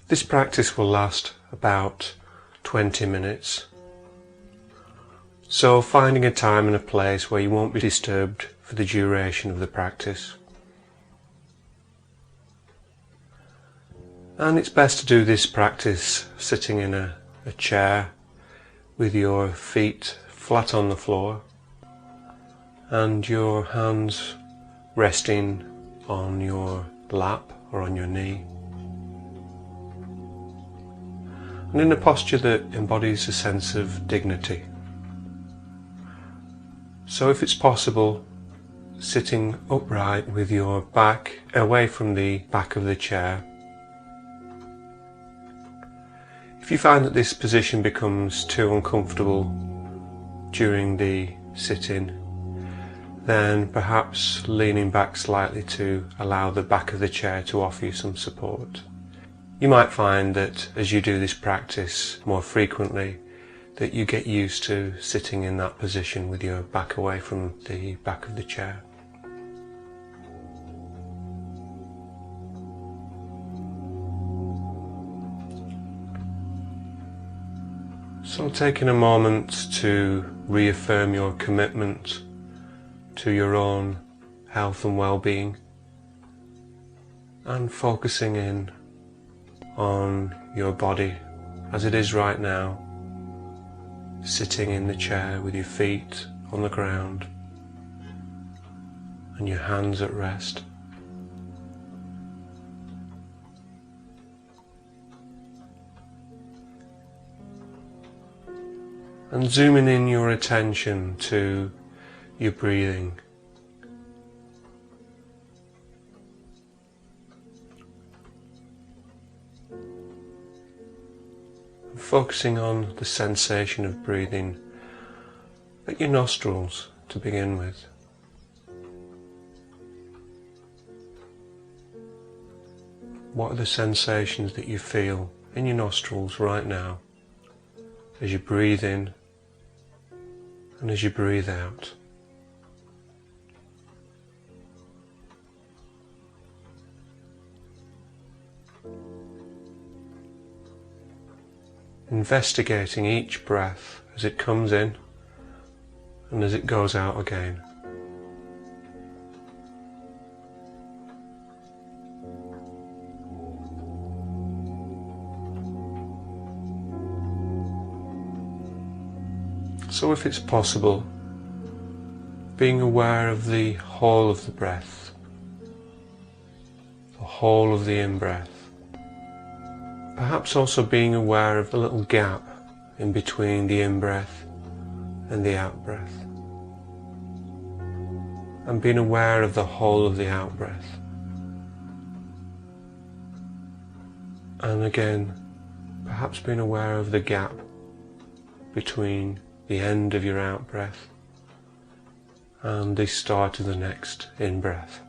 This practice will last about 20 minutes. So finding a time and a place where you won't be disturbed for the duration of the practice. And it's best to do this practice sitting in a chair with your feet flat on the floor and your hands resting on your lap or on your knee. And in a posture that embodies a sense of dignity. So if it's possible, sitting upright with your back away from the back of the chair. If you find that this position becomes too uncomfortable during the sit-in, then perhaps leaning back slightly to allow the back of the chair to offer you some support. You might find that as you do this practice more frequently, that you get used to sitting in that position with your back away from the back of the chair. So taking a moment to reaffirm your commitment to your own health and well-being, and focusing in on your body as it is right now, sitting in the chair with your feet on the ground and your hands at rest. And zooming in your attention to your breathing. Focusing on the sensation of breathing at your nostrils to begin with. What are the sensations that you feel in your nostrils right now as you breathe in and as you breathe out? Investigating each breath as it comes in and as it goes out again. So if it's possible, being aware of the whole of the breath, the whole of the in-breath. Perhaps also being aware of the little gap in between the in-breath and the out-breath. And being aware of the whole of the out-breath. And again, perhaps being aware of the gap between the end of your out-breath and the start of the next in-breath.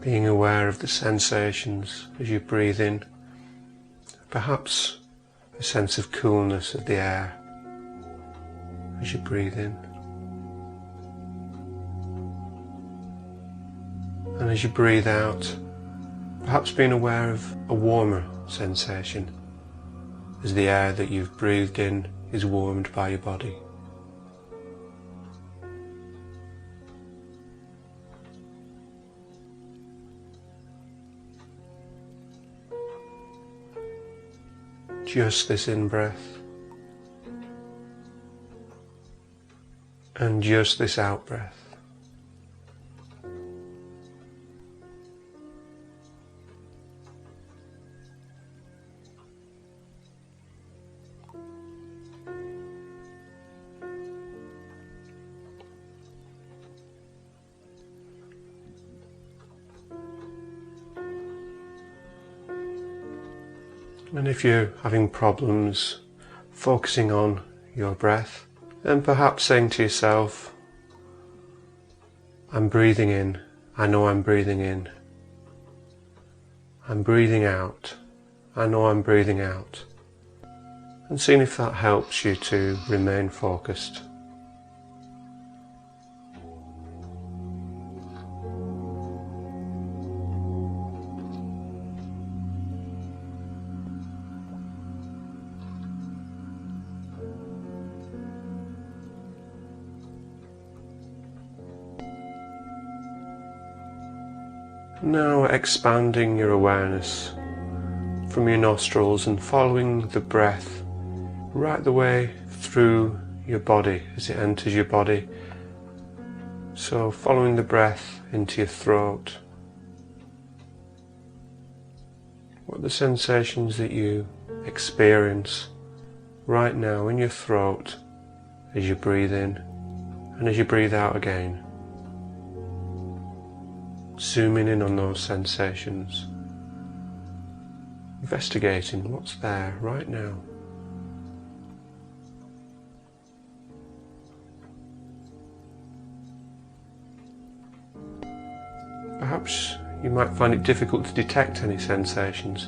Being aware of the sensations as you breathe in, perhaps a sense of coolness of the air as you breathe in. And as you breathe out, perhaps being aware of a warmer sensation as the air that you've breathed in is warmed by your body. Just this in-breath and just this out-breath. And if you're having problems focusing on your breath, then perhaps saying to yourself, I'm breathing in, I know I'm breathing in. I'm breathing out, I know I'm breathing out. and seeing if that helps you to remain focused. Now expanding your awareness from your nostrils and following the breath right the way through your body as it enters your body. So following the breath into your throat. What are the sensations that you experience right now in your throat as you breathe in and as you breathe out again? Zooming in on those sensations, investigating what's there right now. Perhaps you might find it difficult to detect any sensations.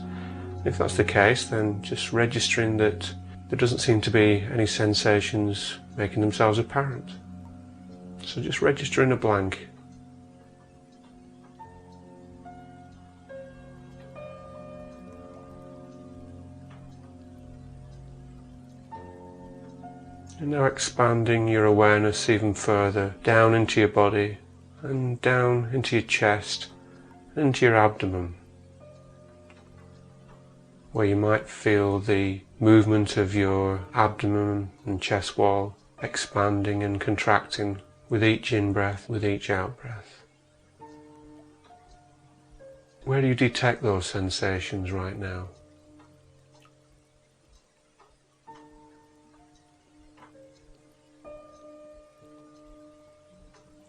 If that's the case, then just registering that there doesn't seem to be any sensations making themselves apparent. So just registering a blank. And now expanding your awareness even further down into your body and down into your chest and into your abdomen, where you might feel the movement of your abdomen and chest wall expanding and contracting with each in-breath, with each out-breath. Where do you detect those sensations right now?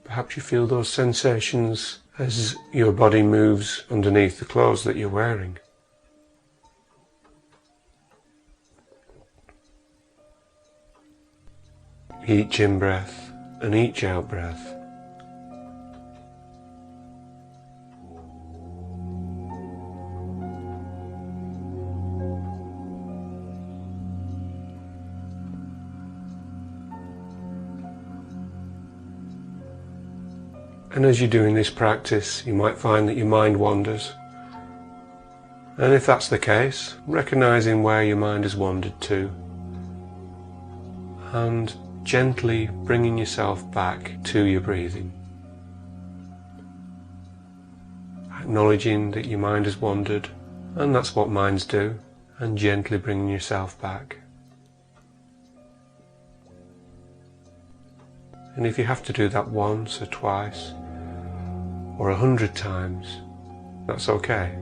Perhaps you feel those sensations as your body moves underneath the clothes that you're wearing. Each in-breath and each out-breath. And as you're doing this practice, you might find that your mind wanders. And if that's the case, recognizing where your mind has wandered to, and gently bringing yourself back to your breathing. Acknowledging that your mind has wandered, and that's what minds do, and gently bringing yourself back. And if you have to do that once or twice, or 100 times, that's okay.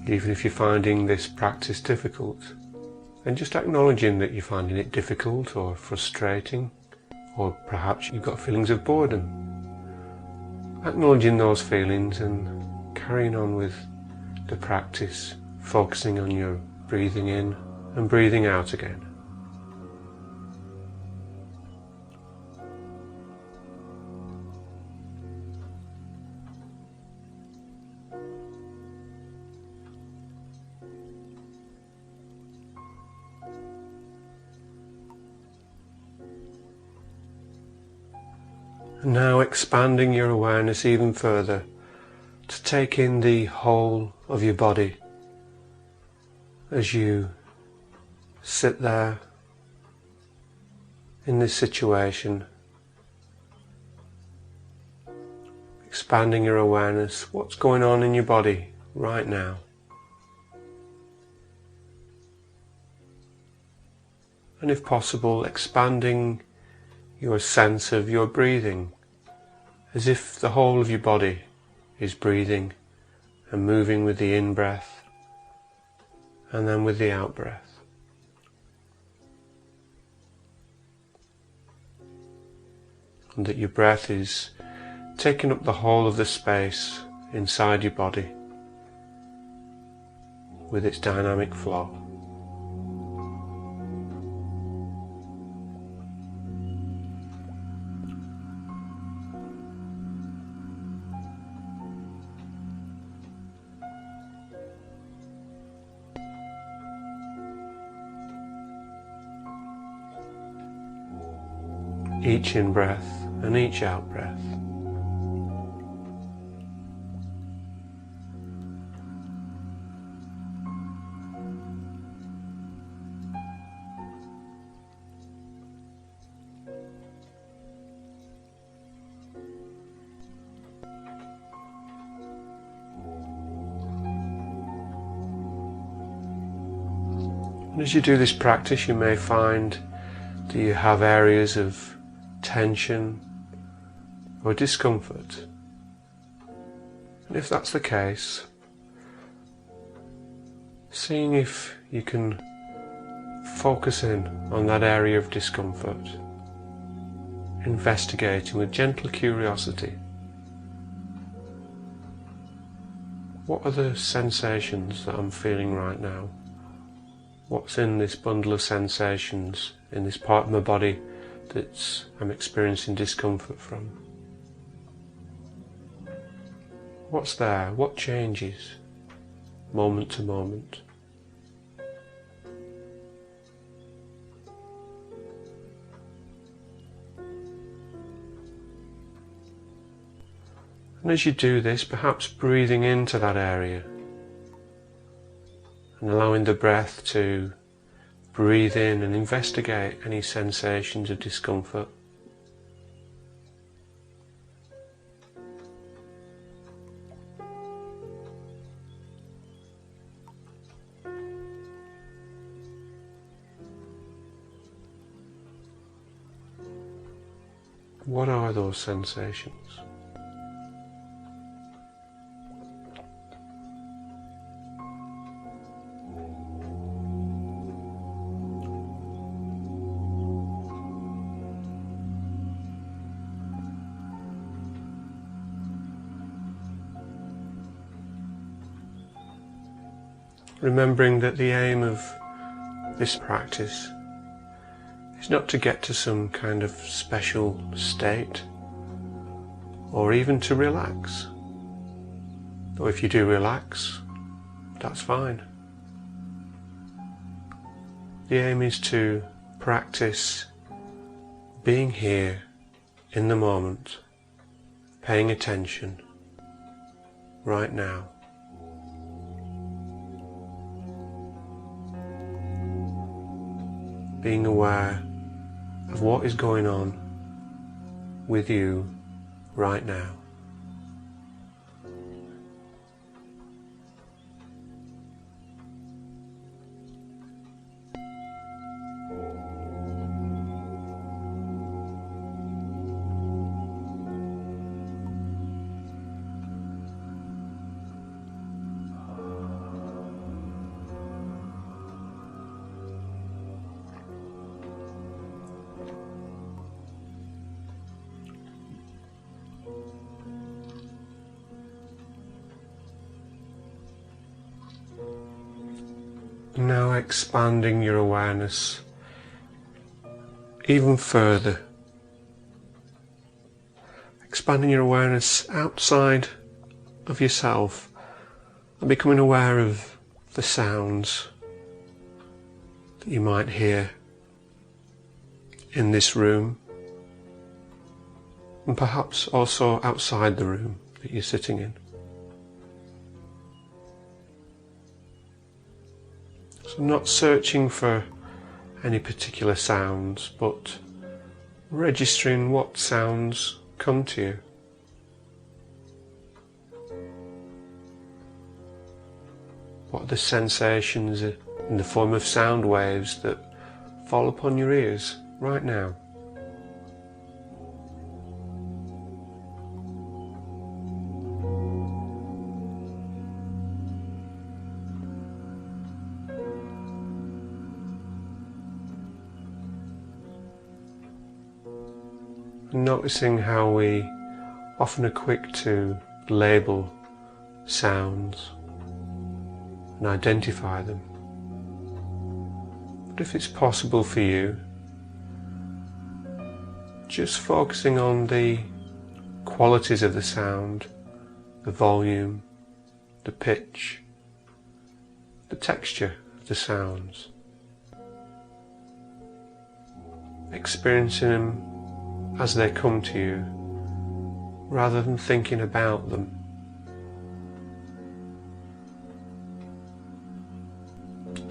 Even if you're finding this practice difficult, then just acknowledging that you're finding it difficult or frustrating, or perhaps you've got feelings of boredom. Acknowledging those feelings and carrying on with the practice, focusing on your breathing in and breathing out again. And now expanding your awareness even further to take in the whole of your body as you sit there in this situation, expanding your awareness, what's going on in your body right now. And if possible, expanding your sense of your breathing, as if the whole of your body is breathing and moving with the in-breath and then with the out-breath. And that your breath is taking up the whole of the space inside your body with its dynamic flow. each in-breath and each out-breath. And as you do this practice, you may find that you have areas of tension or discomfort. And if that's the case, seeing if you can focus in on that area of discomfort, investigating with gentle curiosity. What are the sensations that I'm feeling right now? What's in this bundle of sensations, in this part of my body that I'm experiencing discomfort from? What's there? What changes moment to moment? And as you do this, perhaps breathing into that area and allowing the breath to breathe in and investigate any sensations of discomfort. What are those sensations? Remembering that the aim of this practice is not to get to some kind of special state or even to relax. Or if you do relax, that's fine. The aim is to practice being here in the moment, paying attention right now. Being aware of what is going on with you right now. Now expanding your awareness even further. Expanding your awareness outside of yourself and becoming aware of the sounds that you might hear in this room and perhaps also outside the room that you're sitting in. So not searching for any particular sounds, but registering what sounds come to you. What are the sensations in the form of sound waves that fall upon your ears right now? Noticing how we often are quick to label sounds and identify them. But if it's possible for you, just focusing on the qualities of the sound, the volume, the pitch, the texture of the sounds, experiencing them as they come to you, rather than thinking about them.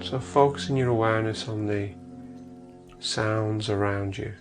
So focusing your awareness on the sounds around you.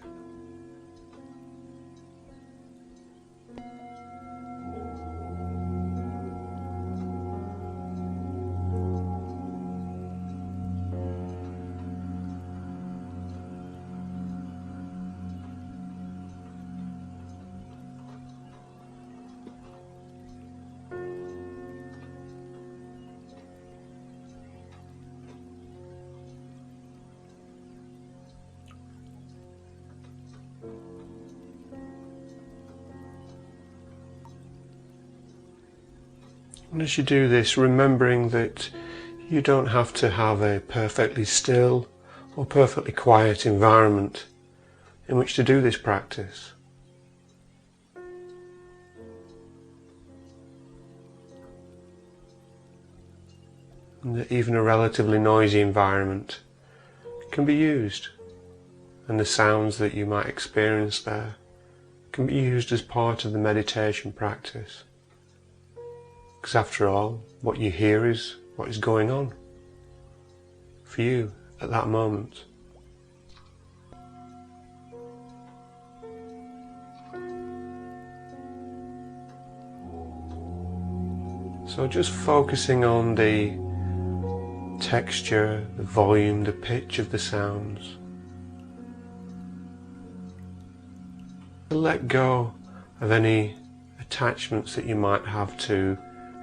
And as you do this, remembering that you don't have to have a perfectly still or perfectly quiet environment in which to do this practice. And that even a relatively noisy environment can be used, and the sounds that you might experience there can be used as part of the meditation practice. Because after all, what you hear is what is going on for you at that moment. So just focusing on the texture, the volume, the pitch of the sounds. Let go of any attachments that you might have to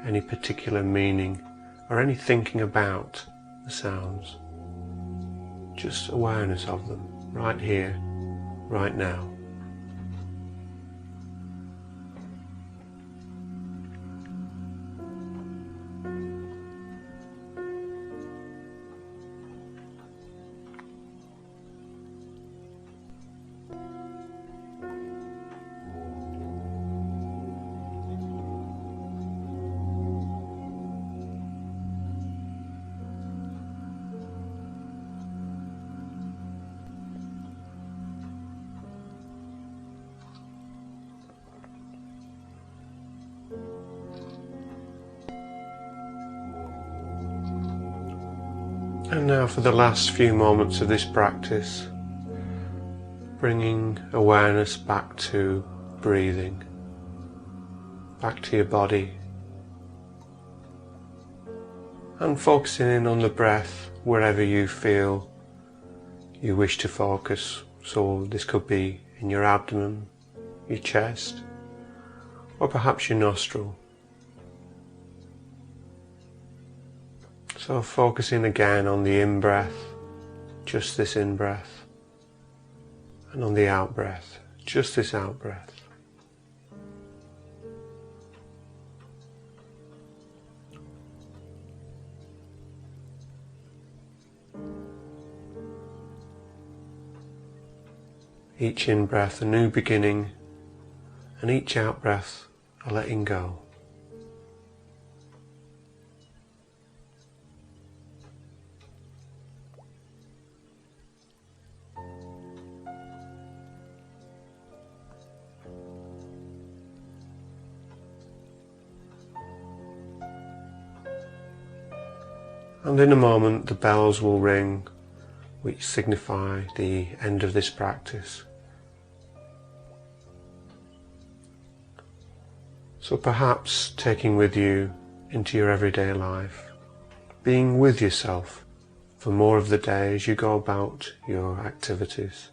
any particular meaning or any thinking about the sounds. Just awareness of them right here, right now. And now for the last few moments of this practice, bringing awareness back to breathing, back to your body, and focusing in on the breath wherever you feel you wish to focus. So this could be in your abdomen, your chest, or perhaps your nostril. So focusing again on the in-breath, just this in-breath, and on the out-breath, just this out-breath. Each in-breath a new beginning, and each out-breath a letting go. And in a moment the bells will ring, which signify the end of this practice. So perhaps taking with you into your everyday life, being with yourself for more of the day as you go about your activities.